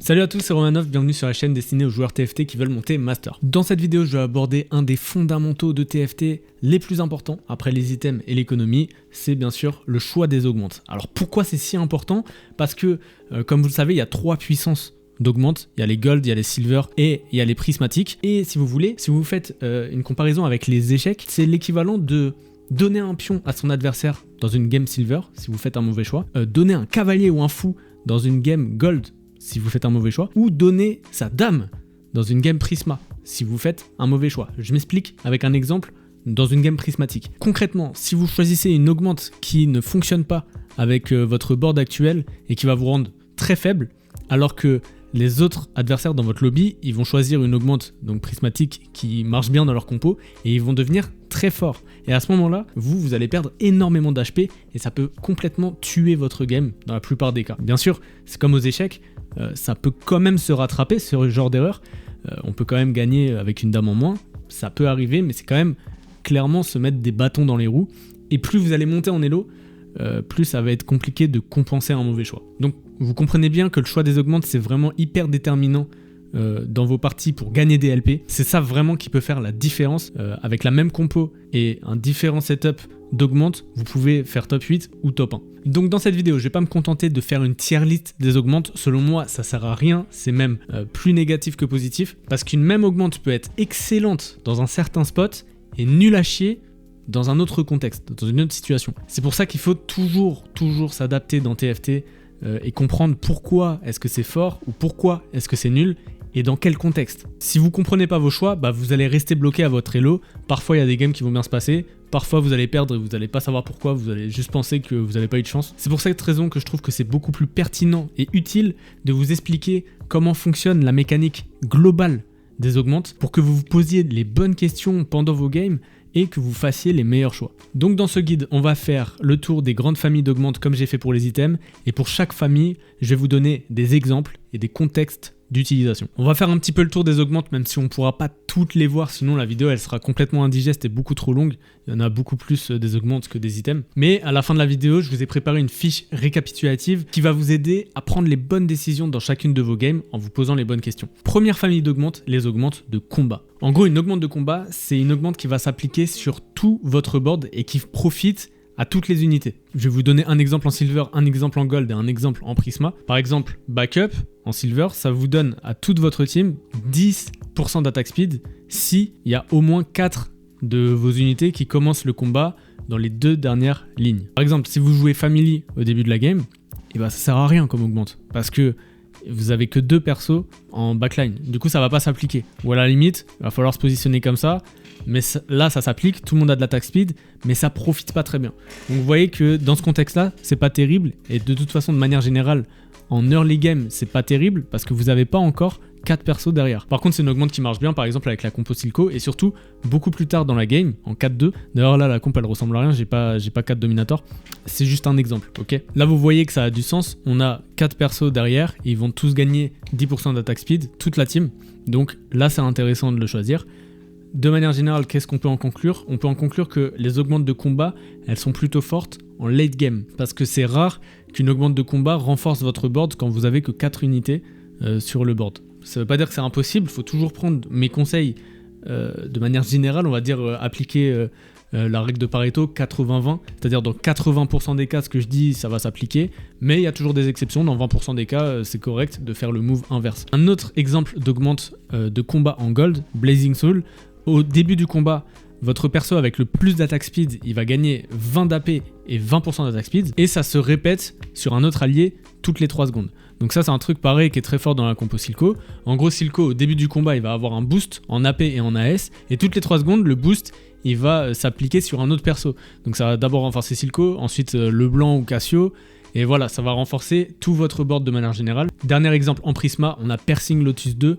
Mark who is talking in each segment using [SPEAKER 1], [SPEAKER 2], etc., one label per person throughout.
[SPEAKER 1] Salut à tous, c'est Romanov, bienvenue sur la chaîne destinée aux joueurs TFT qui veulent monter Master. Dans cette vidéo, je vais aborder un des fondamentaux de TFT les plus importants, après les items et l'économie, c'est bien sûr le choix des augmentes. Alors pourquoi c'est si important? Parce que, comme vous le savez, il y a 3 puissances d'augmente, il y a les gold, il y a les silver et il y a les prismatiques. Et si vous voulez, si vous faites une comparaison avec les échecs, c'est l'équivalent de donner un pion à son adversaire dans une game silver, si vous faites un mauvais choix, donner un cavalier ou un fou dans une game gold, si vous faites un mauvais choix, ou donner sa dame dans une game prisma, si vous faites un mauvais choix. Je m'explique avec un exemple dans une game prismatique. Concrètement, si vous choisissez une augmente qui ne fonctionne pas avec votre board actuel et qui va vous rendre très faible, alors que les autres adversaires dans votre lobby, ils vont choisir une augmente donc prismatique qui marche bien dans leur compo et ils vont devenir très forts. Et à ce moment-là, vous allez perdre énormément d'HP et ça peut complètement tuer votre game dans la plupart des cas. Bien sûr, c'est comme aux échecs, ça peut quand même se rattraper sur ce genre d'erreur. On peut quand même gagner avec une dame en moins, ça peut arriver, mais c'est quand même clairement se mettre des bâtons dans les roues. Et plus vous allez monter en elo, plus ça va être compliqué de compenser un mauvais choix. Donc vous comprenez bien que le choix des augmentes c'est vraiment hyper déterminant dans vos parties pour gagner des LP. C'est ça vraiment qui peut faire la différence. Avec la même compo et un différent setup d'augmentes, vous pouvez faire top 8 ou top 1. Donc dans cette vidéo, je vais pas me contenter de faire une tier list des augmentes. Selon moi, ça sert à rien, c'est même plus négatif que positif, parce qu'une même augmente peut être excellente dans un certain spot et nulle à chier dans un autre contexte, dans une autre situation. C'est pour ça qu'il faut toujours s'adapter dans TFT et comprendre pourquoi est-ce que c'est fort ou pourquoi est-ce que c'est nul et dans quel contexte. Si vous comprenez pas vos choix, vous allez rester bloqué à votre elo. Parfois il y a des games qui vont bien se passer, parfois vous allez perdre et vous n'allez pas savoir pourquoi, vous allez juste penser que vous n'avez pas eu de chance. C'est pour cette raison que je trouve que c'est beaucoup plus pertinent et utile de vous expliquer comment fonctionne la mécanique globale des augmentes pour que vous vous posiez les bonnes questions pendant vos games et que vous fassiez les meilleurs choix. Donc dans ce guide, on va faire le tour des grandes familles d'augmentes comme j'ai fait pour les items, et pour chaque famille, je vais vous donner des exemples et des contextes d'utilisation. On va faire un petit peu le tour des augmentes, même si on ne pourra pas toutes les voir, sinon la vidéo elle sera complètement indigeste et beaucoup trop longue. Il y en a beaucoup plus des augmentes que des items. Mais à la fin de la vidéo, je vous ai préparé une fiche récapitulative qui va vous aider à prendre les bonnes décisions dans chacune de vos games en vous posant les bonnes questions. Première famille d'augmentes, les augmentes de combat. En gros, une augmente de combat, c'est une augmente qui va s'appliquer sur tout votre board et qui profite à toutes les unités. Je vais vous donner un exemple en silver, un exemple en gold et un exemple en prisma. Par exemple, backup en silver, ça vous donne à toute votre team 10% d'attaque speed si il y a au moins 4 de vos unités qui commencent le combat dans les 2 dernières lignes. Par exemple, si vous jouez family au début de la game, ça sert à rien comme augmente parce que vous avez que 2 persos en backline. Du coup, ça va pas s'appliquer. Ou à la limite, il va falloir se positionner comme ça. Mais là, ça s'applique, tout le monde a de l'attaque speed, mais ça profite pas très bien. Donc vous voyez que dans ce contexte-là, c'est pas terrible. Et de toute façon, de manière générale, en early game, c'est pas terrible parce que vous avez pas encore 4 persos derrière. Par contre, c'est une augmente qui marche bien, par exemple avec la compo Silco, et surtout beaucoup plus tard dans la game, en 4-2. D'ailleurs là, la comp elle ressemble à rien, j'ai pas 4 Dominator. C'est juste un exemple, ok? Là, vous voyez que ça a du sens. On a 4 persos derrière, et ils vont tous gagner 10% d'attaque speed, toute la team. Donc là, c'est intéressant de le choisir. De manière générale, qu'est-ce qu'on peut en conclure? On peut en conclure que les augmentes de combat, elles sont plutôt fortes en late game. Parce que c'est rare qu'une augmente de combat renforce votre board quand vous avez que 4 unités sur le board. Ça ne veut pas dire que c'est impossible, il faut toujours prendre mes conseils de manière générale, on va dire appliquer la règle de Pareto 80-20, c'est-à-dire dans 80% des cas, ce que je dis, ça va s'appliquer, mais il y a toujours des exceptions, dans 20% des cas, c'est correct de faire le move inverse. Un autre exemple d'augmente de combat en gold, Blazing Soul. Au début du combat, votre perso avec le plus d'attaque speed, il va gagner 20 d'AP et 20% d'attaque speed, et ça se répète sur un autre allié toutes les 3 secondes. Donc ça, c'est un truc pareil qui est très fort dans la compo Silco. En gros, Silco, au début du combat, il va avoir un boost en AP et en AS, et toutes les 3 secondes, le boost, il va s'appliquer sur un autre perso. Donc ça va d'abord renforcer Silco, ensuite Leblanc ou Cassio, et voilà, ça va renforcer tout votre board de manière générale. Dernier exemple en Prisma, on a Piercing Lotus 2.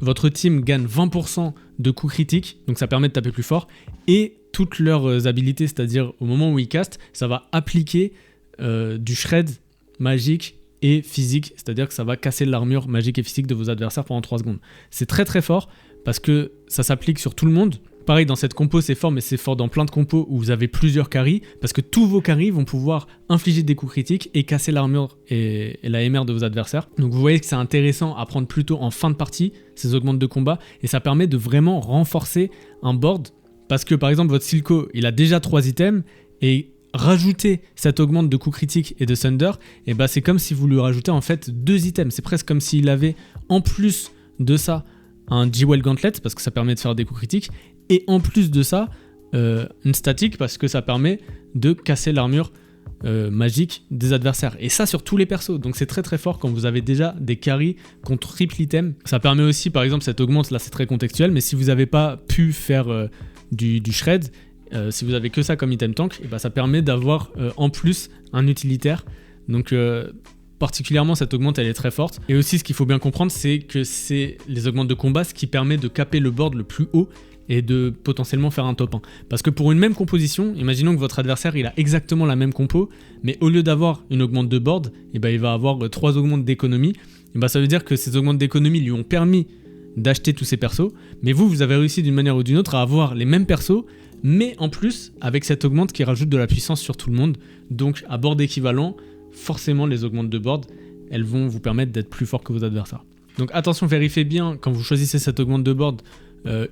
[SPEAKER 1] Votre team gagne 20% de coups critiques, donc ça permet de taper plus fort, et toutes leurs habilités, c'est-à-dire au moment où ils castent, ça va appliquer du shred magique et physique, c'est-à-dire que ça va casser l'armure magique et physique de vos adversaires pendant 3 secondes. C'est très très fort parce que ça s'applique sur tout le monde, Pareil, dans cette compo, c'est fort, mais c'est fort dans plein de compos où vous avez plusieurs carries, parce que tous vos carries vont pouvoir infliger des coups critiques et casser l'armure et la MR de vos adversaires. Donc vous voyez que c'est intéressant à prendre plutôt en fin de partie, ces augmentes de combat, et ça permet de vraiment renforcer un board, parce que par exemple, votre Silco, il a déjà 3 items, et rajouter cette augmente de coups critiques et de Thunder, et bah c'est comme si vous lui rajoutez en fait 2 items. C'est presque comme s'il avait en plus de ça un Jewel Gauntlet, parce que ça permet de faire des coups critiques, et en plus de ça, une statique parce que ça permet de casser l'armure magique des adversaires. Et ça sur tous les persos. Donc c'est très très fort quand vous avez déjà des carries contre triple item. Ça permet aussi, par exemple, cette augmente, là c'est très contextuel, mais si vous n'avez pas pu faire du shred, si vous avez que ça comme item tank, et bah, ça permet d'avoir en plus un utilitaire. Donc particulièrement cette augmente elle est très forte. Et aussi ce qu'il faut bien comprendre, c'est que c'est les augmentes de combat ce qui permet de caper le board le plus haut et de potentiellement faire un top 1. Parce que pour une même composition, imaginons que votre adversaire il a exactement la même compo, mais au lieu d'avoir une augmente de board, et ben il va avoir 3 augmentes d'économie. Et ben ça veut dire que ces augmentes d'économie lui ont permis d'acheter tous ces persos, mais vous avez réussi d'une manière ou d'une autre à avoir les mêmes persos, mais en plus avec cette augmente qui rajoute de la puissance sur tout le monde. Donc à board équivalent, forcément les augmentes de board, elles vont vous permettre d'être plus fort que vos adversaires. Donc attention, vérifiez bien quand vous choisissez cette augmente de board,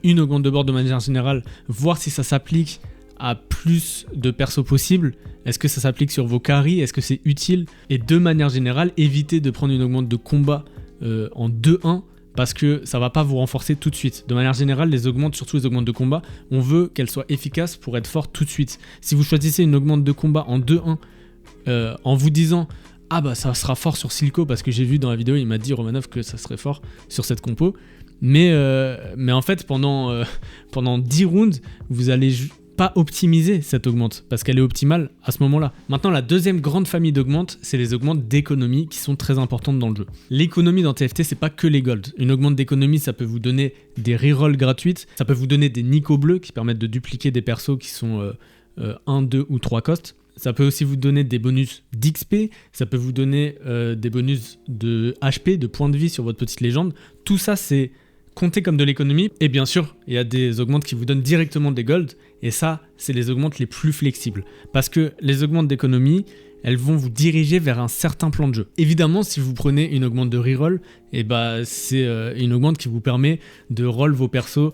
[SPEAKER 1] une augmente de board de manière générale, voir si ça s'applique à plus de persos possibles. Est-ce que ça s'applique sur vos carries? Est-ce que c'est utile? Et de manière générale, évitez de prendre une augmente de combat en 2-1 parce que ça va pas vous renforcer tout de suite. De manière générale, les augmentes, surtout les augmentes de combat, on veut qu'elles soient efficaces pour être fortes tout de suite. Si vous choisissez une augmente de combat en 2-1 en vous disant « Ah bah ça sera fort sur Silco parce que j'ai vu dans la vidéo, il m'a dit Romanov que ça serait fort sur cette compo. » Mais en fait, pendant 10 rounds, vous allez pas optimiser cette augmente parce qu'elle est optimale à ce moment-là. Maintenant, la deuxième grande famille d'augmentes, c'est les augmentes d'économie qui sont très importantes dans le jeu. L'économie dans TFT, c'est pas que les gold. Une augmente d'économie, ça peut vous donner des rerolls gratuites, ça peut vous donner des Nico bleus qui permettent de dupliquer des persos qui sont 1, 2 ou 3 cost. Ça peut aussi vous donner des bonus d'XP, ça peut vous donner des bonus de HP, de points de vie sur votre petite légende. Tout ça, c'est compté comme de l'économie. Et bien sûr, il y a des augmentes qui vous donnent directement des gold. Et ça, c'est les augmentes les plus flexibles. Parce que les augmentes d'économie, elles vont vous diriger vers un certain plan de jeu. Évidemment, si vous prenez une augmente de reroll, et bah, c'est une augmente qui vous permet de roll vos persos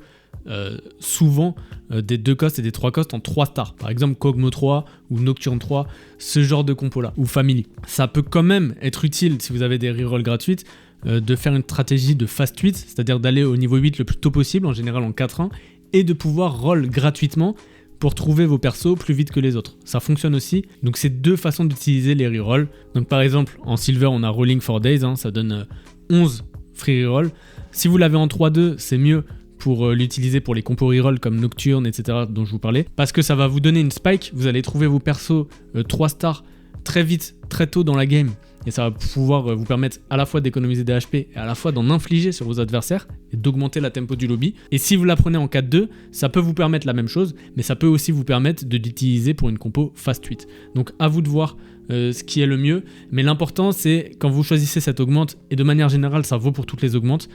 [SPEAKER 1] souvent des 2 costs et des 3 costs en 3 stars. Par exemple, Kog'Maw 3 ou Nocturne 3, ce genre de compo là, ou Family. Ça peut quand même être utile si vous avez des rerolls gratuites de faire une stratégie de fast 8, c'est-à-dire d'aller au niveau 8 le plus tôt possible, en général en 4-1, et de pouvoir roll gratuitement pour trouver vos persos plus vite que les autres. Ça fonctionne aussi. Donc c'est 2 façons d'utiliser les rerolls. Donc par exemple, en Silver, on a Rolling for Days, ça donne 11 free reroll. Si vous l'avez en 3-2, c'est mieux pour l'utiliser pour les compos reroll comme Nocturne, etc. dont je vous parlais. Parce que ça va vous donner une spike, vous allez trouver vos persos 3 stars très vite, très tôt dans la game. Et ça va pouvoir vous permettre à la fois d'économiser des HP et à la fois d'en infliger sur vos adversaires et d'augmenter la tempo du lobby. Et si vous la prenez en 4-2, ça peut vous permettre la même chose, mais ça peut aussi vous permettre de l'utiliser pour une compo fast 8. Donc à vous de voir ce qui est le mieux. Mais l'important, c'est quand vous choisissez cette augmente, et de manière générale, ça vaut pour toutes les augmentes,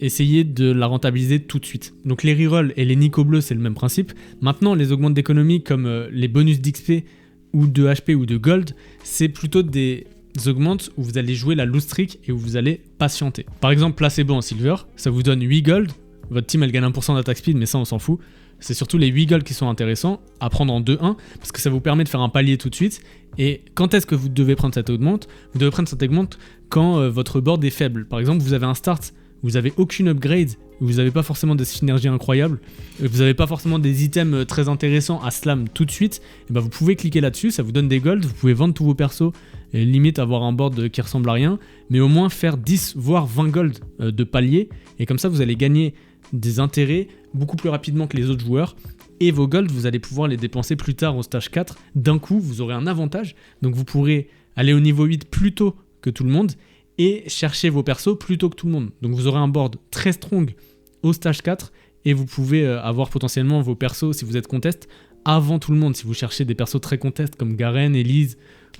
[SPEAKER 1] essayez de la rentabiliser tout de suite. Donc les rerolls et les Nico bleus, c'est le même principe. Maintenant, les augmentes d'économie comme les bonus d'XP ou de HP ou de gold, c'est plutôt des augmentes où vous allez jouer la loose streak et où vous allez patienter. Par exemple, placebo en silver, ça vous donne 8 gold. Votre team, elle gagne 1% d'attaque speed, mais ça, on s'en fout. C'est surtout les 8 gold qui sont intéressants à prendre en 2-1 parce que ça vous permet de faire un palier tout de suite. Et quand est-ce que vous devez prendre cette augmente? Vous devez prendre cette augmente quand votre board est faible. Par exemple, vous avez un start, vous n'avez aucune upgrade, vous n'avez pas forcément des synergies incroyables, vous n'avez pas forcément des items très intéressants à slam tout de suite, et ben vous pouvez cliquer là-dessus, ça vous donne des golds, vous pouvez vendre tous vos persos, et limite avoir un board qui ressemble à rien, mais au moins faire 10 voire 20 gold de palier, et comme ça vous allez gagner des intérêts beaucoup plus rapidement que les autres joueurs, et vos golds vous allez pouvoir les dépenser plus tard au stage 4, d'un coup vous aurez un avantage, donc vous pourrez aller au niveau 8 plus tôt que tout le monde, et chercher vos persos plus tôt que tout le monde. Donc vous aurez un board très strong au stage 4 et vous pouvez avoir potentiellement vos persos si vous êtes contest avant tout le monde si vous cherchez des persos très contest comme Garen, Elise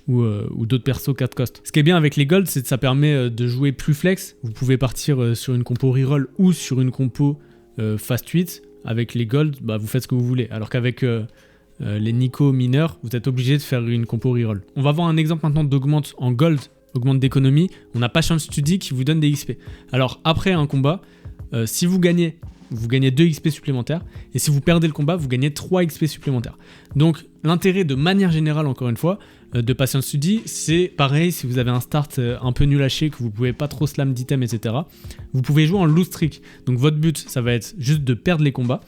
[SPEAKER 1] ou d'autres persos 4 cost. Ce qui est bien avec les golds, c'est que ça permet de jouer plus flex. Vous pouvez partir sur une compo reroll ou sur une compo fast 8 avec les gold, bah, vous faites ce que vous voulez. Alors qu'avec les Nico mineurs, vous êtes obligé de faire une compo reroll. On va voir un exemple maintenant d'augmente en gold, augmente d'économie. On a Passion Study qui vous donne des XP. Alors après un combat, si vous gagnez 2 XP supplémentaires, et si vous perdez le combat, vous gagnez 3 XP supplémentaires. Donc l'intérêt de manière générale, encore une fois, de Passion Study, c'est pareil, si vous avez un start un peu nul à chier, que vous pouvez pas trop slam d'items, etc., vous pouvez jouer en lose streak. Donc votre but, ça va être juste de perdre les combats.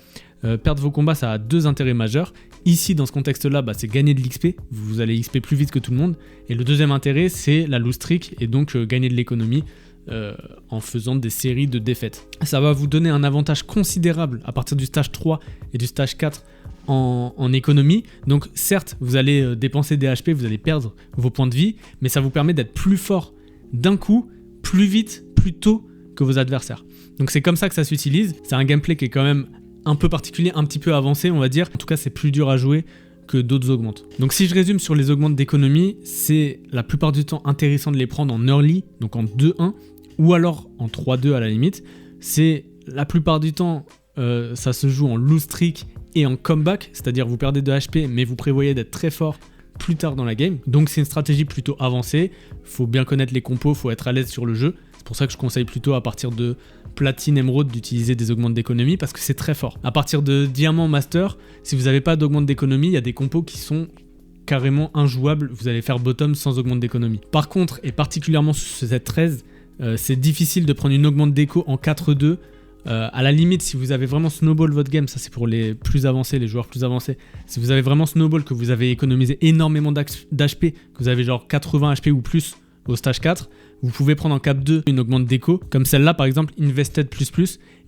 [SPEAKER 1] Perdre vos combats, ça a 2 intérêts majeurs. Ici, dans ce contexte-là, bah, c'est gagner de l'XP. Vous allez XP plus vite que tout le monde. Et le deuxième intérêt, c'est la lose streak, et donc gagner de l'économie en faisant des séries de défaites. Ça va vous donner un avantage considérable à partir du stage 3 et du stage 4 en économie. Donc certes, vous allez dépenser des HP, vous allez perdre vos points de vie, mais ça vous permet d'être plus fort d'un coup, plus vite, plus tôt que vos adversaires. Donc c'est comme ça que ça s'utilise. C'est un gameplay qui est quand même un peu particulier, un petit peu avancé, on va dire. En tout cas, c'est plus dur à jouer que d'autres augmentes. Donc si je résume sur les augmentes d'économie, c'est la plupart du temps intéressant de les prendre en early, donc en 2-1, ou alors en 3-2 à la limite. C'est la plupart du temps, ça se joue en lose streak et en comeback, c'est-à-dire vous perdez de HP, mais vous prévoyez d'être très fort plus tard dans la game. Donc c'est une stratégie plutôt avancée, faut bien connaître les compos, faut être à l'aise sur le jeu. C'est pour ça que je conseille plutôt à partir de platine, émeraude d'utiliser des augmentes d'économie parce que c'est très fort. À partir de diamant, master, si vous n'avez pas d'augmente d'économie, il y a des compos qui sont carrément injouables, vous allez faire bottom sans augmente d'économie. Par contre, et particulièrement sur cette 13, c'est difficile de prendre une augmente d'éco en 4-2. À la limite, si vous avez vraiment snowball votre game, ça c'est pour les plus avancés, les joueurs plus avancés, si vous avez vraiment snowball, que vous avez économisé énormément d'HP, que vous avez genre 80 HP ou plus au stage 4, vous pouvez prendre en cap 2 une augmente d'éco, comme celle-là par exemple, Invested++,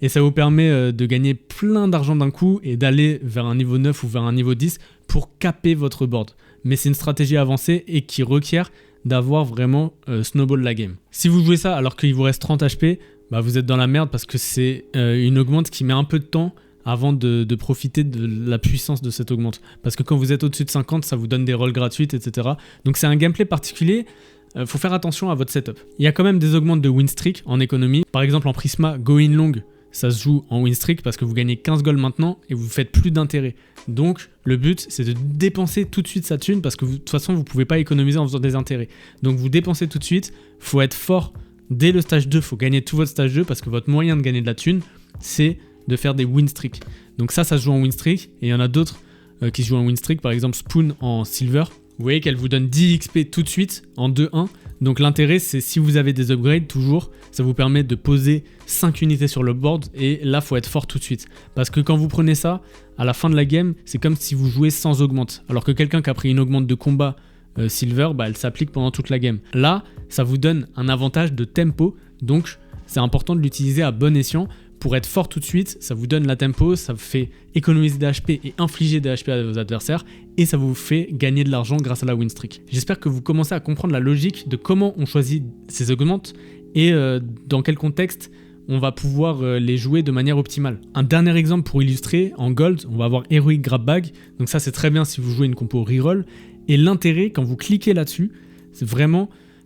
[SPEAKER 1] et ça vous permet de gagner plein d'argent d'un coup et d'aller vers un niveau 9 ou vers un niveau 10 pour caper votre board. Mais c'est une stratégie avancée et qui requiert d'avoir vraiment snowball la game. Si vous jouez ça alors qu'il vous reste 30 HP, bah vous êtes dans la merde parce que c'est une augmente qui met un peu de temps avant de profiter de la puissance de cette augmente. Parce que quand vous êtes au-dessus de 50, ça vous donne des rolls gratuites, etc. Donc c'est un gameplay particulier, faut faire attention à votre setup. Il y a quand même des augmentes de win streak en économie. Par exemple en Prisma, Go In Long, ça se joue en win streak parce que vous gagnez 15 gold maintenant et vous faites plus d'intérêt. Donc le but c'est de dépenser tout de suite sa thune parce que de toute façon vous pouvez pas économiser en faisant des intérêts. Donc vous dépensez tout de suite, faut être fort dès le stage 2, faut gagner tout votre stage 2 parce que votre moyen de gagner de la thune c'est de faire des win streaks. Donc ça se joue en win streak et il y en a d'autres qui se jouent en win streak, par exemple Spoon en silver. Vous voyez qu'elle vous donne 10 XP tout de suite en 2-1. Donc l'intérêt c'est si vous avez des upgrades toujours, ça vous permet de poser 5 unités sur le board et là faut être fort tout de suite. Parce que quand vous prenez ça, à la fin de la game, c'est comme si vous jouez sans augmente. Alors que quelqu'un qui a pris une augmente de combat silver, bah, elle s'applique pendant toute la game. Là, ça vous donne un avantage de tempo, donc c'est important de l'utiliser à bon escient. Pour être fort tout de suite, ça vous donne la tempo, ça vous fait économiser des HP et infliger des HP à vos adversaires et ça vous fait gagner de l'argent grâce à la win streak. J'espère que vous commencez à comprendre la logique de comment on choisit ces augmentes et dans quel contexte on va pouvoir les jouer de manière optimale. Un dernier exemple pour illustrer, en gold, on va avoir Heroic Grab Bag, donc ça c'est très bien si vous jouez une compo reroll et l'intérêt quand vous cliquez là-dessus,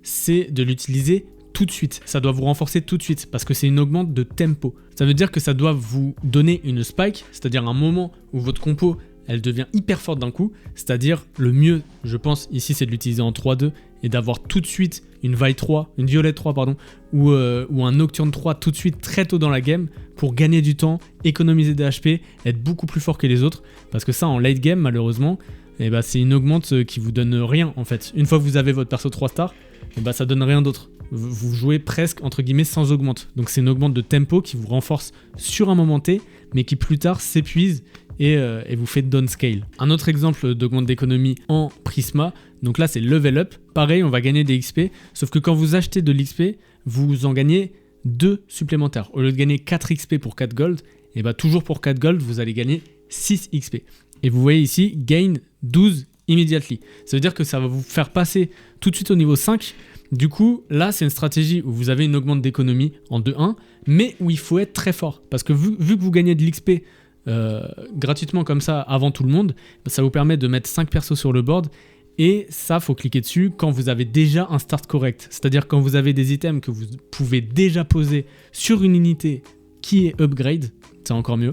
[SPEAKER 1] c'est de l'utiliser tout de suite, ça doit vous renforcer tout de suite parce que c'est une augmente de tempo. Ça veut dire que ça doit vous donner une spike, c'est-à-dire un moment où votre compo elle devient hyper forte d'un coup, c'est-à-dire le mieux, je pense ici c'est de l'utiliser en 3-2 et d'avoir tout de suite une Violet 3 pardon, ou un Nocturne 3 tout de suite très tôt dans la game pour gagner du temps, économiser des HP, être beaucoup plus fort que les autres parce que ça en late game malheureusement, c'est une augmente qui vous donne rien en fait. Une fois que vous avez votre perso 3 stars, ça donne rien d'autre. Vous jouez presque entre guillemets sans augmente. Donc c'est une augmente de tempo qui vous renforce sur un moment T, mais qui plus tard s'épuise et vous fait downscale. Un autre exemple d'augmente d'économie en Prisma, donc là c'est level up. Pareil, on va gagner des XP, sauf que quand vous achetez de l'XP, vous en gagnez 2 supplémentaires. Au lieu de gagner 4 XP pour 4 gold, toujours pour 4 gold, vous allez gagner 6 XP. Et vous voyez ici, gain 12 immediately. Ça veut dire que ça va vous faire passer tout de suite au niveau 5. Du coup, là, c'est une stratégie où vous avez une augmente d'économie en 2-1, mais où il faut être très fort. Parce que vu que vous gagnez de l'XP gratuitement comme ça avant tout le monde, ça vous permet de mettre 5 persos sur le board. Et ça, faut cliquer dessus quand vous avez déjà un start correct. C'est-à-dire quand vous avez des items que vous pouvez déjà poser sur une unité qui est upgrade, c'est encore mieux.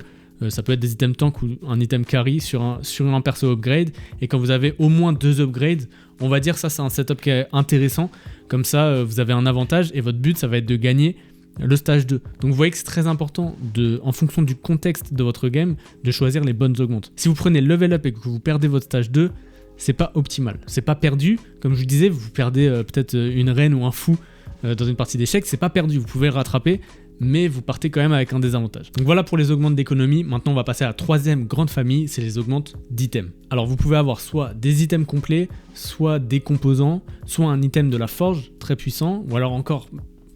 [SPEAKER 1] Ça peut être des items tank ou un item carry sur un perso upgrade. Et quand vous avez au moins 2 upgrades, on va dire ça c'est un setup qui est intéressant. Comme ça, vous avez un avantage et votre but, ça va être de gagner le stage 2. Donc vous voyez que c'est très important, en fonction du contexte de votre game, de choisir les bonnes augmentes. Si vous prenez level up et que vous perdez votre stage 2, c'est pas optimal. C'est pas perdu. Comme je vous disais, vous perdez peut-être une reine ou un fou dans une partie d'échecs, c'est pas perdu. Vous pouvez le rattraper, mais vous partez quand même avec un désavantage. Donc voilà pour les augmentes d'économie. Maintenant, on va passer à la troisième grande famille, c'est les augmentes d'items. Alors vous pouvez avoir soit des items complets, soit des composants, soit un item de la forge très puissant, ou alors encore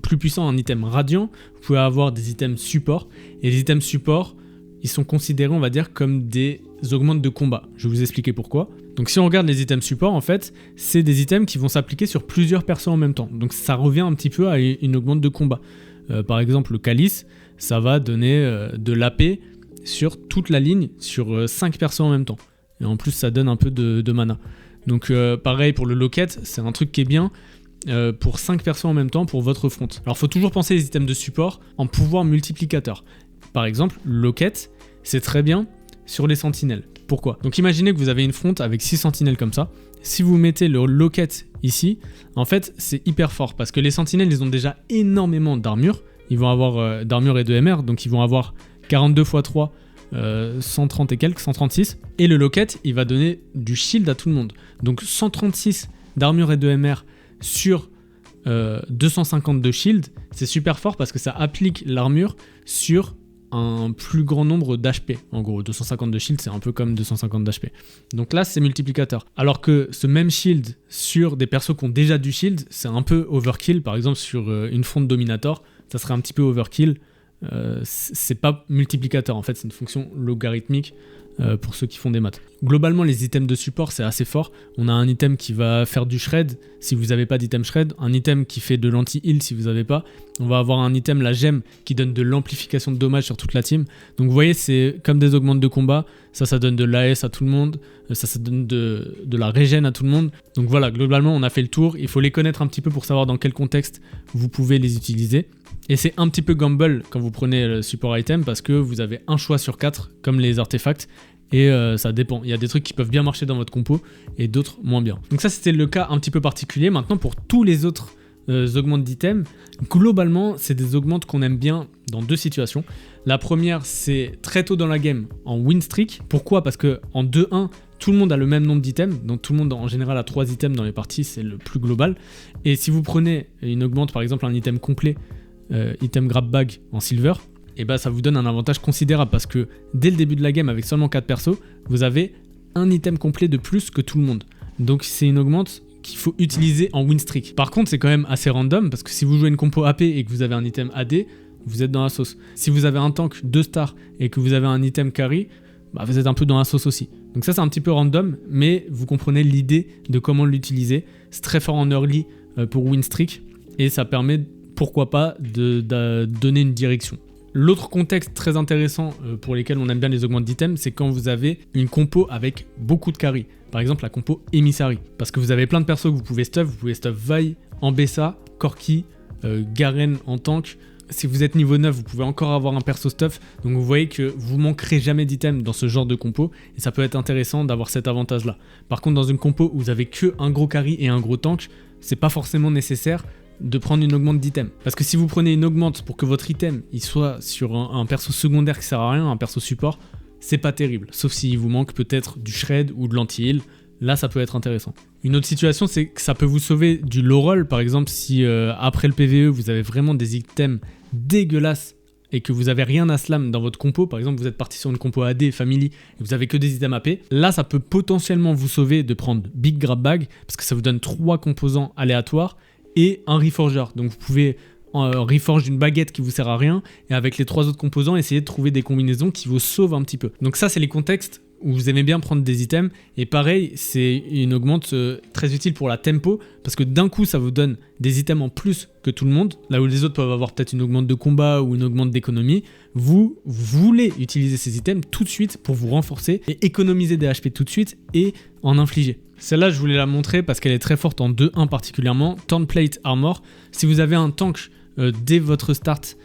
[SPEAKER 1] plus puissant, un item radiant. Vous pouvez avoir des items support, et les items support, ils sont considérés, on va dire, comme des augmentes de combat. Je vais vous expliquer pourquoi. Donc si on regarde les items support, en fait, c'est des items qui vont s'appliquer sur plusieurs persos en même temps. Donc ça revient un petit peu à une augmente de combat. Par exemple, le calice, ça va donner de l'AP sur toute la ligne, sur 5 persos en même temps. Et en plus, ça donne un peu de mana. Donc pareil pour le locket, c'est un truc qui est bien pour 5 persos en même temps pour votre front. Alors il faut toujours penser les items de support en pouvoir multiplicateur. Par exemple, locket, c'est très bien sur les sentinelles. Pourquoi? Donc imaginez que vous avez une front avec 6 sentinelles comme ça. Si vous mettez le locket ici, en fait c'est hyper fort parce que les sentinelles ils ont déjà énormément d'armure. Ils vont avoir d'armure et de MR, donc ils vont avoir 42 x 3, 130 et quelques, 136. Et le locket il va donner du shield à tout le monde. Donc 136 d'armure et de MR sur 250 de shield, c'est super fort parce que ça applique l'armure sur un plus grand nombre d'HP. En gros, 250 de shield, c'est un peu comme 250 d'HP. Donc là, c'est multiplicateur. Alors que ce même shield sur des persos qui ont déjà du shield, c'est un peu overkill. Par exemple, sur une fonte dominator, ça serait un petit peu overkill. C'est pas multiplicateur, en fait, c'est une fonction logarithmique pour ceux qui font des maths. Globalement, les items de support, c'est assez fort. On a un item qui va faire du shred si vous n'avez pas d'item shred, un item qui fait de l'anti-heal si vous n'avez pas. On va avoir un item, la gemme, qui donne de l'amplification de dommages sur toute la team. Donc vous voyez, c'est comme des augmentes de combat. Ça donne de l'AS à tout le monde. Ça donne de la régène à tout le monde. Donc voilà, globalement, on a fait le tour. Il faut les connaître un petit peu pour savoir dans quel contexte vous pouvez les utiliser. Et c'est un petit peu gamble quand vous prenez le support item parce que vous avez un choix sur 4, comme les artefacts. Et ça dépend. Il y a des trucs qui peuvent bien marcher dans votre compo et d'autres moins bien. Donc ça, c'était le cas un petit peu particulier. Maintenant, pour tous les autres augmentes d'items, globalement, c'est des augmentes qu'on aime bien dans 2 situations. La première, c'est très tôt dans la game, en win streak. Pourquoi? Parce qu'en 2-1, tout le monde a le même nombre d'items. Donc tout le monde, en général, a 3 items dans les parties. C'est le plus global. Et si vous prenez une augmente, par exemple, un item complet, item grab bag en silver, et bah ça vous donne un avantage considérable parce que dès le début de la game avec seulement 4 persos, vous avez un item complet de plus que tout le monde. Donc c'est une augmente qu'il faut utiliser en win streak. Par contre, c'est quand même assez random parce que si vous jouez une compo AP et que vous avez un item AD, vous êtes dans la sauce. Si vous avez un tank 2 stars et que vous avez un item carry, bah vous êtes un peu dans la sauce aussi. Donc ça c'est un petit peu random, mais vous comprenez l'idée de comment l'utiliser. C'est très fort en early pour win streak et ça permet pourquoi pas de donner une direction. L'autre contexte très intéressant pour lesquels on aime bien les augmentes d'items, c'est quand vous avez une compo avec beaucoup de carry. Par exemple la compo Emissary. Parce que vous avez plein de persos que vous pouvez stuff Vi, Ambessa, Corki, Garen en tank. Si vous êtes niveau 9, vous pouvez encore avoir un perso stuff. Donc vous voyez que vous manquerez jamais d'items dans ce genre de compo. Et ça peut être intéressant d'avoir cet avantage là. Par contre dans une compo où vous avez que un gros carry et un gros tank, c'est pas forcément nécessaire de prendre une augmente d'item. Parce que si vous prenez une augmente pour que votre item il soit sur un perso secondaire qui sert à rien, un perso support, c'est pas terrible. Sauf s'il vous manque peut-être du shred ou de l'anti-heal. Là, ça peut être intéressant. Une autre situation, c'est que ça peut vous sauver du low roll. Par exemple, si après le PvE, vous avez vraiment des items dégueulasses et que vous avez rien à slam dans votre compo, par exemple, vous êtes parti sur une compo AD, Family, et vous avez que des items AP, là, ça peut potentiellement vous sauver de prendre Big Grab Bag, parce que ça vous donne 3 composants aléatoires et un reforger. Donc vous pouvez reforge une baguette qui vous sert à rien et avec les 3 autres composants essayer de trouver des combinaisons qui vous sauvent un petit peu. Donc ça c'est les contextes où vous aimez bien prendre des items et pareil c'est une augmente très utile pour la tempo parce que d'un coup ça vous donne des items en plus que tout le monde, là où les autres peuvent avoir peut-être une augmente de combat ou une augmente d'économie. Vous voulez utiliser ces items tout de suite pour vous renforcer et économiser des HP tout de suite et en infliger. Celle-là, je voulais la montrer parce qu'elle est très forte en 2-1 particulièrement. Turnplate Armor. Si vous avez un tank dès votre start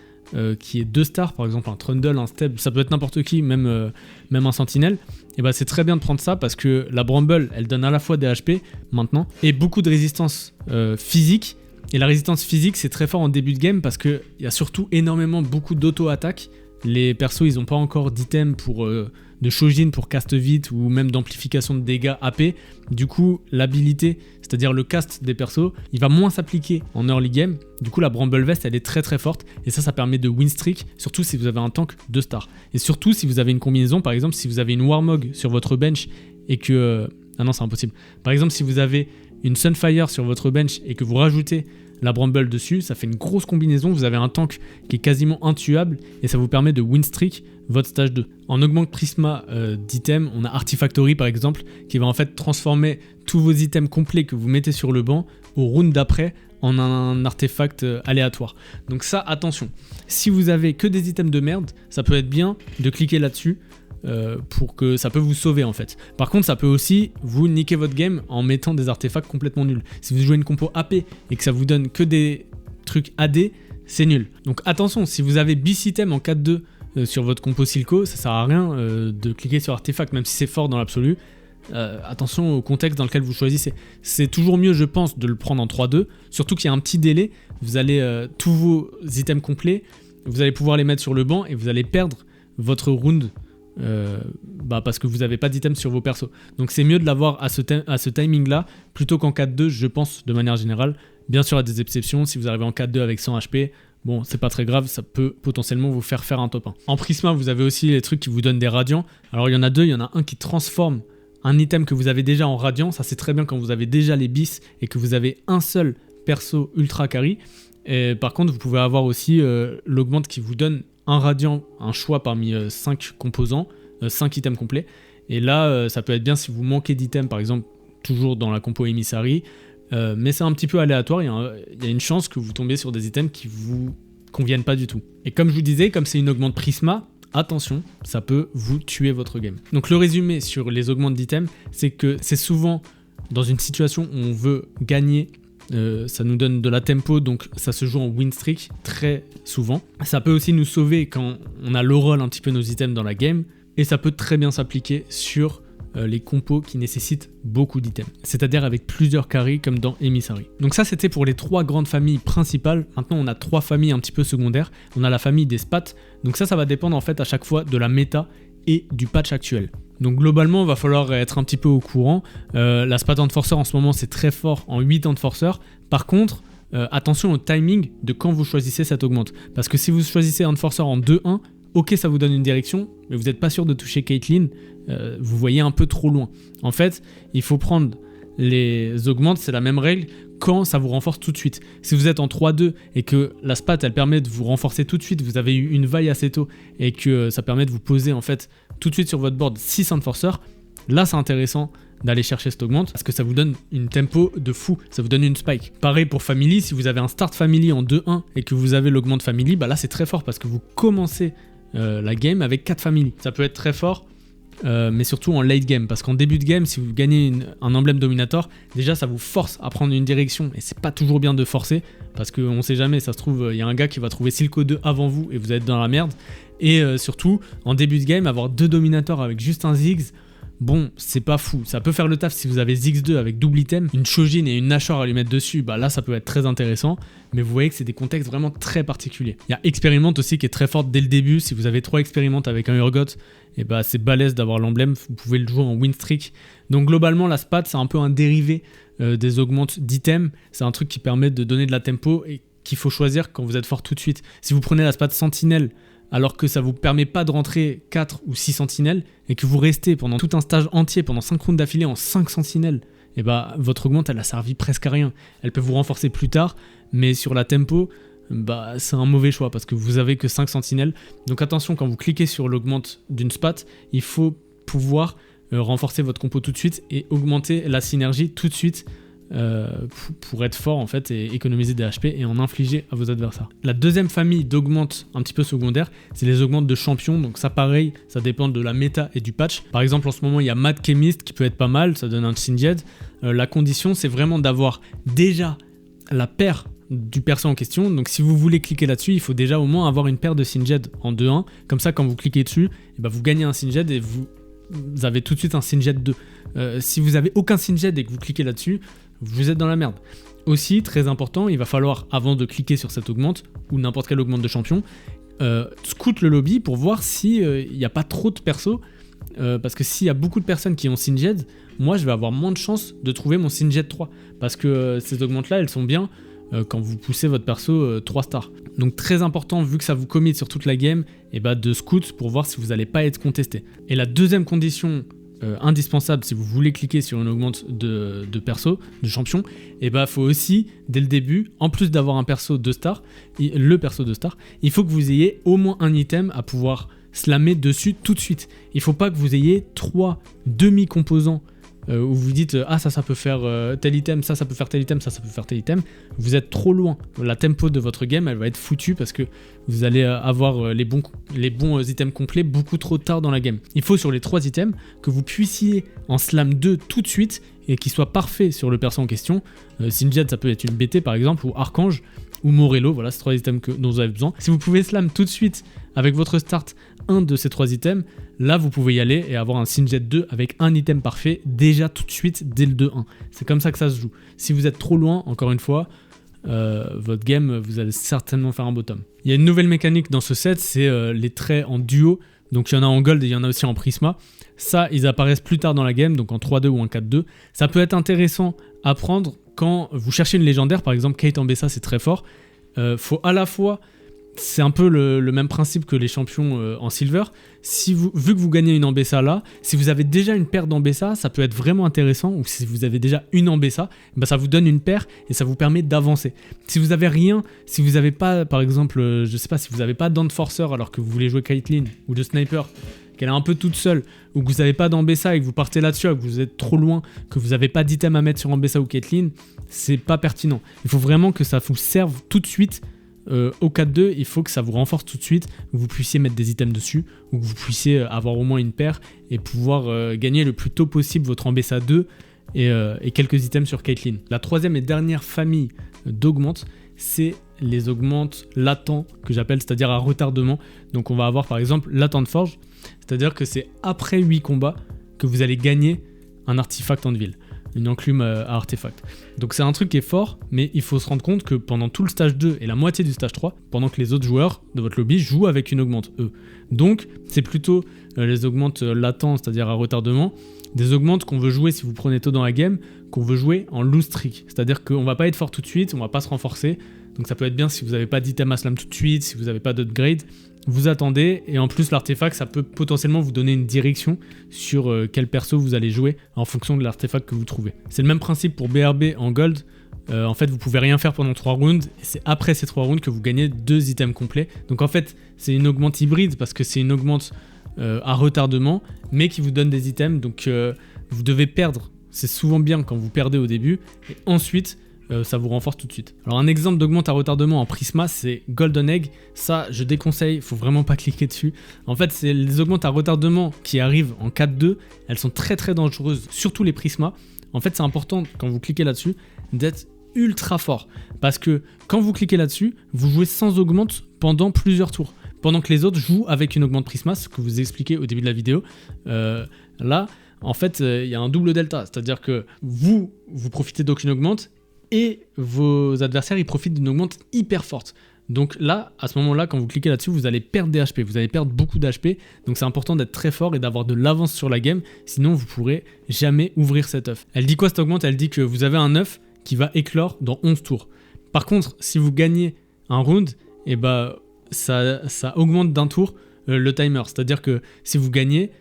[SPEAKER 1] qui est 2 stars, par exemple un Trundle, un Steb, ça peut être n'importe qui, même un Sentinelle, et bah c'est très bien de prendre ça parce que la Bramble, elle donne à la fois des HP maintenant et beaucoup de résistance physique. Et la résistance physique, c'est très fort en début de game parce qu'il y a surtout beaucoup d'auto-attaque. Les persos, ils n'ont pas encore d'item de Shojin pour cast vite ou même d'amplification de dégâts AP. Du coup, l'habilité, c'est-à-dire le cast des persos, il va moins s'appliquer en early game. Du coup, la Bramble Vest, elle est très très forte et ça permet de win streak, surtout si vous avez un tank 2 stars. Et surtout si vous avez une combinaison, par exemple, si vous avez une Warmog sur votre bench et que... Ah non, c'est impossible. Par exemple, si vous avez une Sunfire sur votre bench et que vous rajoutez la Bramble dessus, ça fait une grosse combinaison. Vous avez un tank qui est quasiment intuable et ça vous permet de win streak votre stage 2. En augmente prisma d'items, on a Artifactory par exemple qui va en fait transformer tous vos items complets que vous mettez sur le banc au round d'après en un artefact aléatoire. Donc ça, attention. Si vous avez que des items de merde, ça peut être bien de cliquer là-dessus pour que ça peut vous sauver en fait. Par contre, ça peut aussi vous niquer votre game en mettant des artefacts complètement nuls. Si vous jouez une compo AP et que ça vous donne que des trucs AD, c'est nul. Donc attention, si vous avez bis item en 4-2 sur votre compo Silco, ça sert à rien de cliquer sur artefact, même si c'est fort dans l'absolu. Attention au contexte dans lequel vous choisissez. C'est toujours mieux, je pense, de le prendre en 3-2, surtout qu'il y a un petit délai. Vous allez tous vos items complets, vous allez pouvoir les mettre sur le banc et vous allez perdre votre round parce que vous n'avez pas d'items sur vos persos. Donc c'est mieux de l'avoir à ce timing là plutôt qu'en 4-2, je pense, de manière générale. Bien sûr, il y a des exceptions. Si vous arrivez en 4-2 avec 100 HP, bon, c'est pas très grave, ça peut potentiellement vous faire un top 1. En Prisma, vous avez aussi les trucs qui vous donnent des radiants. Alors il y en a deux, il y en a un qui transforme un item que vous avez déjà en radiant. Ça c'est très bien quand vous avez déjà les bis et que vous avez un seul perso ultra carry. Et par contre, vous pouvez avoir aussi l'augmente qui vous donne un radiant, un choix parmi 5 composants, 5 items complets. Et là, ça peut être bien si vous manquez d'items, par exemple, toujours dans la compo Emissary. Mais c'est un petit peu aléatoire, il y a une chance que vous tombiez sur des items qui vous conviennent pas du tout. Et comme je vous disais, comme c'est une augmente Prisma, attention, ça peut vous tuer votre game. Donc le résumé sur les augmentes d'items, c'est que c'est souvent dans une situation où on veut gagner. Ça nous donne de la tempo, donc ça se joue en win streak très souvent. Ça peut aussi nous sauver quand on a low roll un petit peu nos items dans la game, et ça peut très bien s'appliquer sur les compos qui nécessitent beaucoup d'items, c'est-à-dire avec plusieurs carries comme dans Emissary. Donc ça c'était pour les 3 grandes familles principales. Maintenant on a 3 familles un petit peu secondaires. On a la famille des spats, donc ça va dépendre en fait à chaque fois de la méta et du patch actuel. Donc globalement, il va falloir être un petit peu au courant. La Spat Enforcer en ce moment, c'est très fort en 8 Enforcer. Par contre, attention au timing de quand vous choisissez cette augmente. Parce que si vous choisissez Enforcer en 2-1, ok, ça vous donne une direction, mais vous n'êtes pas sûr de toucher Caitlyn. Vous voyez un peu trop loin. En fait, il faut prendre les augmentes, c'est la même règle, quand ça vous renforce tout de suite. Si vous êtes en 3-2 et que la spat elle permet de vous renforcer tout de suite, vous avez eu une vaille assez tôt et que ça permet de vous poser en fait tout de suite sur votre board 6 enforcers, là c'est intéressant d'aller chercher cette augmente parce que ça vous donne une tempo de fou, ça vous donne une spike. Pareil pour family, si vous avez un start family en 2-1 et que vous avez l'augmente family, bah là c'est très fort parce que vous commencez la game avec 4 family. Ça peut être très fort. Mais surtout en late game, parce qu'en début de game, si vous gagnez un emblème dominator, déjà ça vous force à prendre une direction, et c'est pas toujours bien de forcer, parce qu'on sait jamais, ça se trouve, il y a un gars qui va trouver Silco 2 avant vous, et vous êtes dans la merde, et surtout, en début de game, avoir 2 dominators avec juste un Ziggs, bon, c'est pas fou, ça peut faire le taf si vous avez Ziggs 2 avec double item, une Shojin et une Nashor à lui mettre dessus, bah là ça peut être très intéressant, mais vous voyez que c'est des contextes vraiment très particuliers. Il y a Expérimente aussi qui est très forte dès le début, si vous avez 3 Expérimente avec un Urgot, et bah c'est balèze d'avoir l'emblème, vous pouvez le jouer en win streak. Donc globalement la spat c'est un peu un dérivé des augmentes d'items, c'est un truc qui permet de donner de la tempo et qu'il faut choisir quand vous êtes fort tout de suite. Si vous prenez la spat sentinelle alors que ça vous permet pas de rentrer 4 ou 6 sentinelles et que vous restez pendant tout un stage entier, pendant 5 rounds d'affilée en 5 sentinelles, et bah votre augmente elle a servi presque à rien. Elle peut vous renforcer plus tard, mais sur la tempo, bah c'est un mauvais choix parce que vous avez que 5 sentinelles. Donc attention, quand vous cliquez sur l'augmente d'une spat, il faut pouvoir renforcer votre compo tout de suite et augmenter la synergie tout de suite pour être fort en fait et économiser des HP et en infliger à vos adversaires. La deuxième famille d'augmentes un petit peu secondaire, c'est les augmentes de champions. Donc ça pareil, ça dépend de la méta et du patch. Par exemple en ce moment il y a Mad Chemist qui peut être pas mal, ça donne un Syndied. La condition c'est vraiment d'avoir déjà la paire du perso en question. Donc si vous voulez cliquer là-dessus, il faut déjà au moins avoir une paire de Singed en 2-1. Comme ça, quand vous cliquez dessus, vous gagnez un Singed et vous avez tout de suite un Singed 2. Si vous avez aucun Singed et que vous cliquez là-dessus, vous êtes dans la merde. Aussi, très important, il va falloir, avant de cliquer sur cette augmente, ou n'importe quelle augmente de champion, scout le lobby pour voir s'il n'y a pas trop de persos. Parce que s'il y a beaucoup de personnes qui ont Singed, moi je vais avoir moins de chances de trouver mon Singed 3. Parce que ces augmentes-là, elles sont bien quand vous poussez votre perso 3 stars. Donc très important, vu que ça vous commit sur toute la game, de scout pour voir si vous n'allez pas être contesté. Et la deuxième condition indispensable si vous voulez cliquer sur une augmente de perso, de champion, faut aussi, dès le début, en plus d'avoir un perso 2 stars, le perso 2 stars, il faut que vous ayez au moins un item à pouvoir slammer dessus tout de suite. Il ne faut pas que vous ayez 3 demi-composants où vous dites ça peut faire tel item, ça peut faire tel item, ça peut faire tel item. Vous êtes trop loin. La tempo de votre game, elle va être foutue parce que vous allez avoir les bons items complets beaucoup trop tard dans la game. Il faut sur les 3 items que vous puissiez en slam 2 tout de suite et qui soit parfait sur le perso en question. Singed, ça peut être une BT par exemple, ou Archange, ou Morello, voilà, c'est 3 items dont vous avez besoin. Si vous pouvez slam tout de suite avec votre start un de ces 3 items, là vous pouvez y aller et avoir un Singed 2 avec un item parfait déjà tout de suite dès le 2-1. C'est comme ça que ça se joue. Si vous êtes trop loin, encore une fois, votre game, vous allez certainement faire un bottom. Il y a une nouvelle mécanique dans ce set, c'est les traits en duo. Donc il y en a en gold et il y en a aussi en prisma. Ça, ils apparaissent plus tard dans la game, donc en 3-2 ou en 4-2. Ça peut être intéressant à prendre quand vous cherchez une légendaire, par exemple Kate Ambessa, c'est très fort. Faut à la fois, c'est un peu le même principe que les champions en silver. Vu que vous gagnez une Ambessa là, si vous avez déjà une paire d'Ambessa, ça peut être vraiment intéressant. Ou si vous avez déjà une Ambessa, ça vous donne une paire et ça vous permet d'avancer. Si vous avez rien, si vous n'avez pas, par exemple, je sais pas, si vous n'avez pas d'Enforcer alors que vous voulez jouer Caitlyn ou de Sniper, qu'elle est un peu toute seule, ou que vous n'avez pas d'Ambessa et que vous partez là-dessus, que vous êtes trop loin, que vous n'avez pas d'item à mettre sur Ambessa ou Caitlyn, c'est pas pertinent. Il faut vraiment que ça vous serve tout de suite. Au 4-2, il faut que ça vous renforce tout de suite, que vous puissiez mettre des items dessus, ou que vous puissiez avoir au moins une paire et pouvoir gagner le plus tôt possible votre Ambessa 2 et quelques items sur Caitlyn. La troisième et dernière famille d'augmentes, c'est les augmentes latents que j'appelle, c'est-à-dire à retardement. Donc on va avoir par exemple Latent Forge, c'est-à-dire que c'est après 8 combats que vous allez gagner un artefact en ville, une enclume à artefact. Donc c'est un truc qui est fort, mais il faut se rendre compte que pendant tout le stage 2 et la moitié du stage 3, pendant que les autres joueurs de votre lobby jouent avec une augmente, eux. Donc c'est plutôt les augmentes latents, c'est-à-dire à retardement, des augmentes qu'on veut jouer si vous prenez tôt dans la game, qu'on veut jouer en loose streak. C'est-à-dire qu'on va pas être fort tout de suite, on va pas se renforcer. Donc ça peut être bien si vous n'avez pas d'item à slam tout de suite, si vous n'avez pas d'upgrade, vous attendez, et en plus l'artefact ça peut potentiellement vous donner une direction sur quel perso vous allez jouer en fonction de l'artefact que vous trouvez. C'est le même principe pour BRB en gold. En fait vous pouvez rien faire pendant 3 rounds, et c'est après ces 3 rounds que vous gagnez 2 items complets. Donc en fait c'est une augmente hybride parce que c'est une augmente à retardement mais qui vous donne des items, donc vous devez perdre. C'est souvent bien quand vous perdez au début et ensuite ça vous renforce tout de suite. Alors un exemple d'augmente à retardement en Prisma, c'est Golden Egg. Ça, je déconseille, faut vraiment pas cliquer dessus. En fait, c'est les augmentes à retardement qui arrivent en 4-2. Elles sont très très dangereuses, surtout les Prisma. En fait, c'est important quand vous cliquez là-dessus d'être ultra fort. Parce que quand vous cliquez là-dessus, vous jouez sans augmente pendant plusieurs tours. Pendant que les autres jouent avec une augmente Prisma, ce que vous expliquez au début de la vidéo. Là, en fait, il y a un double delta. C'est-à-dire que vous profitez d'aucune augmente et vos adversaires ils profitent d'une augmente hyper forte. Donc là, à ce moment-là, quand vous cliquez là-dessus, vous allez perdre des HP, vous allez perdre beaucoup d'HP, donc c'est important d'être très fort et d'avoir de l'avance sur la game, sinon vous pourrez jamais ouvrir cet œuf. Elle dit quoi cette augmente? Elle dit que vous avez un œuf qui va éclore dans 11 tours. Par contre, si vous gagnez un round, ça augmente d'un tour le timer, c'est-à-dire que si vous gagnez,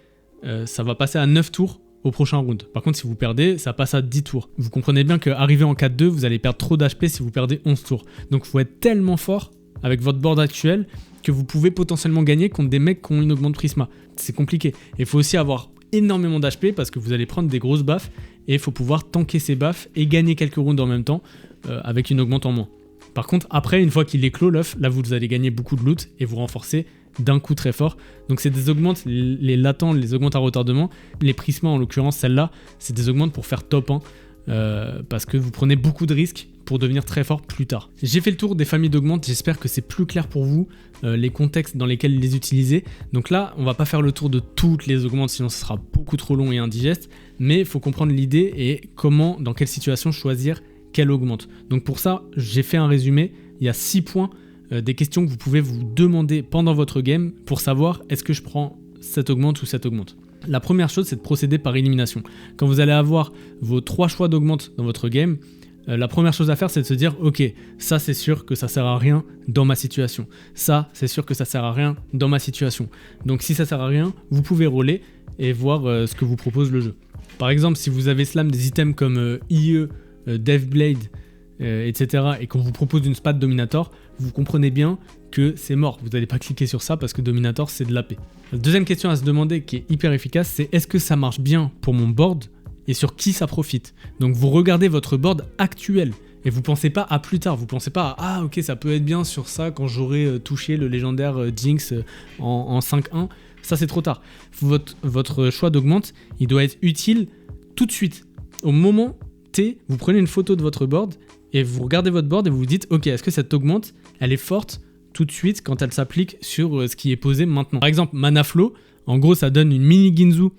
[SPEAKER 1] ça va passer à 9 tours au prochain round. Par contre, si vous perdez, ça passe à 10 tours. Vous comprenez bien qu'arriver en 4-2, vous allez perdre trop d'HP si vous perdez 11 tours. Donc il faut être tellement fort avec votre board actuel que vous pouvez potentiellement gagner contre des mecs qui ont une augmente Prisma. C'est compliqué. Et il faut aussi avoir énormément d'HP parce que vous allez prendre des grosses baffes et il faut pouvoir tanker ces baffes et gagner quelques rounds en même temps avec une augmente en moins. Par contre, après, une fois qu'il est clos l'œuf, là vous allez gagner beaucoup de loot et vous renforcer d'un coup très fort. Donc c'est des augmentes, les latents, les augmentes à retardement, les prismas en l'occurrence, celle-là, c'est des augmentes pour faire top 1 parce que vous prenez beaucoup de risques pour devenir très fort plus tard. J'ai fait le tour des familles d'augmentes, j'espère que c'est plus clair pour vous, les contextes dans lesquels les utiliser. Donc là, on va pas faire le tour de toutes les augmentes, sinon ce sera beaucoup trop long et indigeste, mais il faut comprendre l'idée et comment, dans quelle situation choisir quelle augmente. Donc pour ça, j'ai fait un résumé, il y a 6 points, des questions que vous pouvez vous demander pendant votre game pour savoir est-ce que je prends cette augmente ou cette augmente. La première chose, c'est de procéder par élimination. Quand vous allez avoir vos 3 choix d'augmente dans votre game, la première chose à faire, c'est de se dire ok, ça c'est sûr que ça sert à rien dans ma situation. Ça, c'est sûr que ça sert à rien dans ma situation. Donc si ça sert à rien, vous pouvez roller et voir ce que vous propose le jeu. Par exemple, si vous avez slam des items comme IE, Deathblade, etc. et qu'on vous propose une spat Dominator, vous comprenez bien que c'est mort. Vous n'allez pas cliquer sur ça parce que Dominator c'est de l'AP. La deuxième question à se demander qui est hyper efficace, c'est est-ce que ça marche bien pour mon board et sur qui ça profite. Donc vous regardez votre board actuel et vous pensez pas à plus tard, vous pensez pas à ah ok ça peut être bien sur ça quand j'aurai touché le légendaire Jinx en 5-1, ça c'est trop tard. Votre choix d'augmente, il doit être utile tout de suite. Au moment T, vous prenez une photo de votre board et vous regardez votre board et vous vous dites ok, est-ce que cette augmente, elle est forte tout de suite quand elle s'applique sur ce qui est posé maintenant. Par exemple, Mana Flow, en gros ça donne une mini Ginzu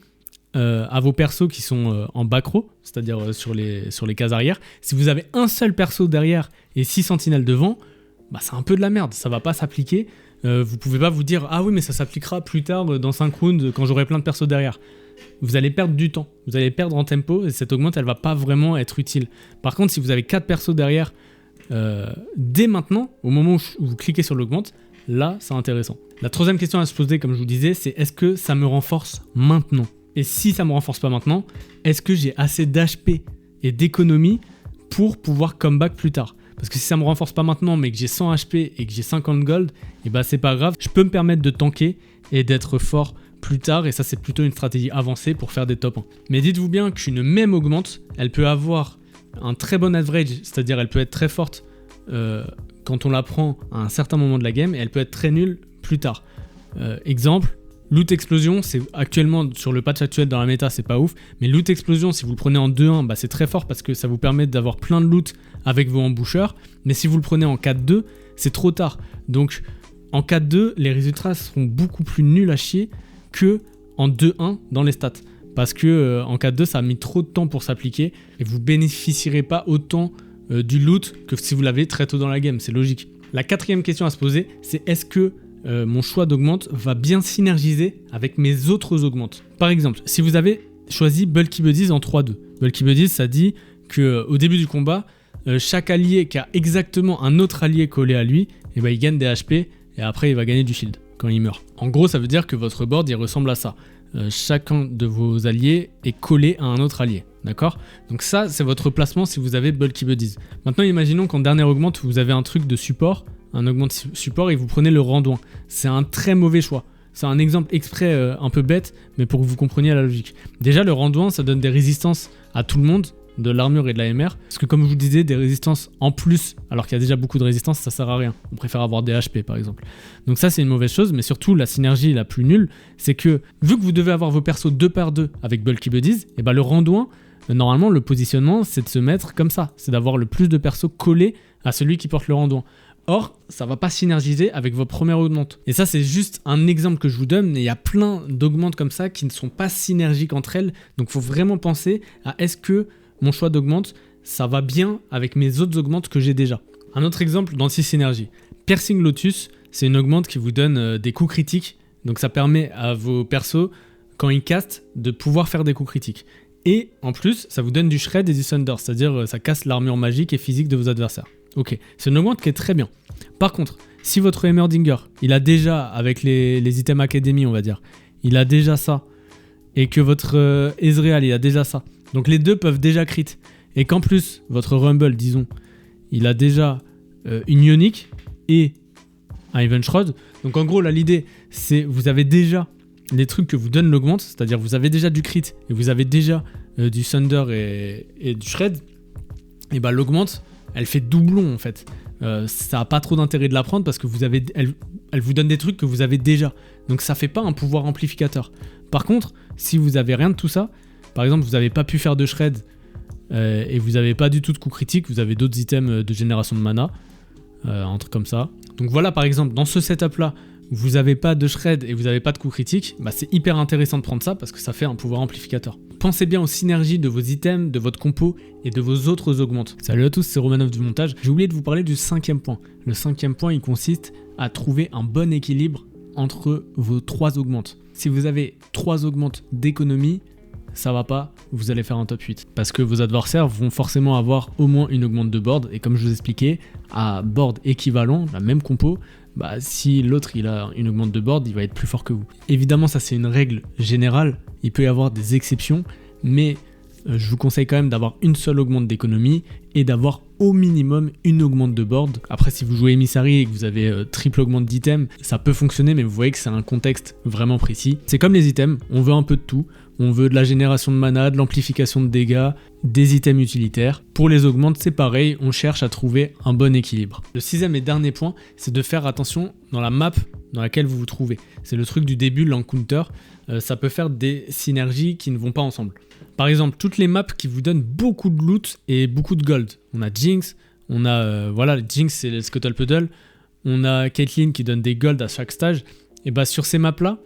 [SPEAKER 1] à vos persos qui sont en back row, c'est-à-dire sur les cases arrière. Si vous avez un seul perso derrière et 6 sentinelles devant, bah c'est un peu de la merde, ça va pas s'appliquer. Vous pouvez pas vous dire ah oui mais ça s'appliquera plus tard dans 5 rounds quand j'aurai plein de persos derrière. Vous allez perdre du temps, vous allez perdre en tempo et cette augmente elle va pas vraiment être utile. Par contre si vous avez 4 persos derrière dès maintenant, au moment où vous cliquez sur l'augmente, là c'est intéressant. La troisième question à se poser comme je vous disais, c'est est-ce que ça me renforce maintenant ? Et si ça me renforce pas maintenant, est-ce que j'ai assez d'HP et d'économie pour pouvoir comeback plus tard ? Parce que si ça me renforce pas maintenant mais que j'ai 100 HP et que j'ai 50 gold, et bah c'est pas grave, je peux me permettre de tanker et d'être fort plus tard et ça c'est plutôt une stratégie avancée pour faire des top 1. Mais dites-vous bien qu'une même augmente, elle peut avoir un très bon average, c'est-à-dire elle peut être très forte quand on la prend à un certain moment de la game et elle peut être très nulle plus tard. Exemple, Loot Explosion, c'est actuellement sur le patch actuel dans la méta, c'est pas ouf, mais Loot Explosion, si vous le prenez en 2-1, bah c'est très fort parce que ça vous permet d'avoir plein de loot avec vos emboucheurs, mais si vous le prenez en 4-2, c'est trop tard. Donc en 4-2, les résultats seront beaucoup plus nuls à chier que en 2-1 dans les stats. Parce que en 4-2, ça a mis trop de temps pour s'appliquer et vous bénéficierez pas autant du loot que si vous l'avez très tôt dans la game, c'est logique. La quatrième question à se poser, c'est est-ce que mon choix d'augmente va bien synergiser avec mes autres augmentes. Par exemple, si vous avez choisi Bulky Buddies en 3-2, Bulky Buddies, ça dit qu'au début du combat, chaque allié qui a exactement un autre allié collé à lui, et ben, il gagne des HP et après il va gagner du shield quand il meurt. En gros, ça veut dire que votre board il ressemble à ça. Chacun de vos alliés est collé à un autre allié. D'accord ? Donc ça, c'est votre placement si vous avez Bulky Buddies. Maintenant, imaginons qu'en dernière augmente, vous avez un truc de support, un augmente support et vous prenez le Randouin. C'est un très mauvais choix. C'est un exemple exprès un peu bête, mais pour que vous compreniez la logique. Déjà, le Randouin, ça donne des résistances à tout le monde, de l'armure et de la MR, parce que comme je vous disais, des résistances en plus, alors qu'il y a déjà beaucoup de résistances, ça sert à rien. On préfère avoir des HP par exemple. Donc ça, c'est une mauvaise chose, mais surtout, la synergie la plus nulle, c'est que, vu que vous devez avoir vos persos 2 par 2 avec Bulky Buddies, et ben le Randouin, normalement, le positionnement, c'est de se mettre comme ça, c'est d'avoir le plus de persos collés à celui qui porte le Randouin. Or, ça va pas synergiser avec vos premières augmentes. Et ça, c'est juste un exemple que je vous donne, mais il y a plein d'augmentes comme ça qui ne sont pas synergiques entre elles. Donc, il faut vraiment penser à est-ce que mon choix d'augmente, ça va bien avec mes autres augmentes que j'ai déjà. Un autre exemple d'anti-synergie. Piercing Lotus, c'est une augmente qui vous donne des coups critiques. Donc, ça permet à vos persos, quand ils castent, de pouvoir faire des coups critiques. Et en plus, ça vous donne du shred et du thunder, c'est-à-dire ça casse l'armure magique et physique de vos adversaires. Ok, c'est une augmente qui est très bien. Par contre, si votre Heimerdinger, il a déjà, avec les items Academy, on va dire, il a déjà ça, et que votre Ezreal, il a déjà ça, donc les deux peuvent déjà crit, et qu'en plus, votre Rumble, disons, il a déjà une Ionic et un Even Shroud, donc en gros, là, l'idée, c'est vous avez déjà les trucs que vous donne l'augmente, c'est-à-dire vous avez déjà du crit, et vous avez déjà du Thunder et du Shred, et bah l'augmente, elle fait doublon en fait. Ça n'a pas trop d'intérêt de la prendre parce que elle vous donne des trucs que vous avez déjà. Donc ça fait pas un pouvoir amplificateur. Par contre, si vous avez rien de tout ça, par exemple vous n'avez pas pu faire de shred et vous n'avez pas du tout de coup critique, vous avez d'autres items de génération de mana, un truc comme ça. Donc voilà, par exemple, dans ce setup là, vous n'avez pas de shred et vous n'avez pas de coup critique, bah c'est hyper intéressant de prendre ça parce que ça fait un pouvoir amplificateur. Pensez bien aux synergies de vos items, de votre compo et de vos autres augmentes. Salut à tous, c'est Romanov du montage. J'ai oublié de vous parler du 5e point. Le 5e point, il consiste à trouver un bon équilibre entre vos 3 augmentes. Si vous avez 3 augmentes d'économie, ça va pas, vous allez faire un top 8. Parce que vos adversaires vont forcément avoir au moins une augmente de board. Et comme je vous expliquais, à board équivalent, la même compo, bah, si l'autre il a une augmente de board, il va être plus fort que vous. Évidemment, ça c'est une règle générale, il peut y avoir des exceptions, mais je vous conseille quand même d'avoir une seule augmente d'économie et d'avoir au minimum une augmente de board. Après, si vous jouez Emissary et que vous avez triple augmente d'item, ça peut fonctionner, mais vous voyez que c'est un contexte vraiment précis. C'est comme les items, on veut un peu de tout. On veut de la génération de mana, de l'amplification de dégâts, des items utilitaires. Pour les augmentes, c'est pareil, on cherche à trouver un bon équilibre. Le 6e et dernier point, c'est de faire attention dans la map dans laquelle vous vous trouvez. C'est le truc du début, l'encounter. Ça peut faire des synergies qui ne vont pas ensemble. Par exemple, toutes les maps qui vous donnent beaucoup de loot et beaucoup de gold. On a Jinx, on a voilà, Jinx c'est le Scuttle Puddle, on a Caitlyn qui donne des gold à chaque stage. Et bah sur ces maps là,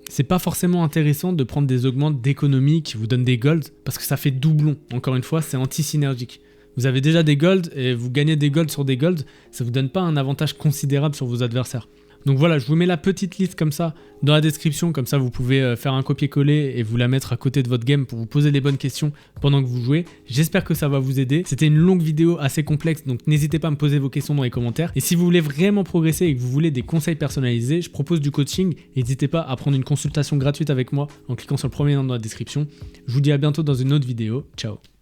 [SPEAKER 1] c'est pas forcément intéressant de prendre des augmentes d'économie qui vous donnent des golds parce que ça fait doublon. Encore une fois, c'est anti-synergique. Vous avez déjà des golds et vous gagnez des golds sur des golds, ça vous donne pas un avantage considérable sur vos adversaires. Donc voilà, je vous mets la petite liste comme ça dans la description, comme ça vous pouvez faire un copier-coller et vous la mettre à côté de votre game pour vous poser les bonnes questions pendant que vous jouez. J'espère que ça va vous aider. C'était une longue vidéo assez complexe, donc n'hésitez pas à me poser vos questions dans les commentaires. Et si vous voulez vraiment progresser et que vous voulez des conseils personnalisés, je propose du coaching. N'hésitez pas à prendre une consultation gratuite avec moi en cliquant sur le premier lien dans la description. Je vous dis à bientôt dans une autre vidéo. Ciao.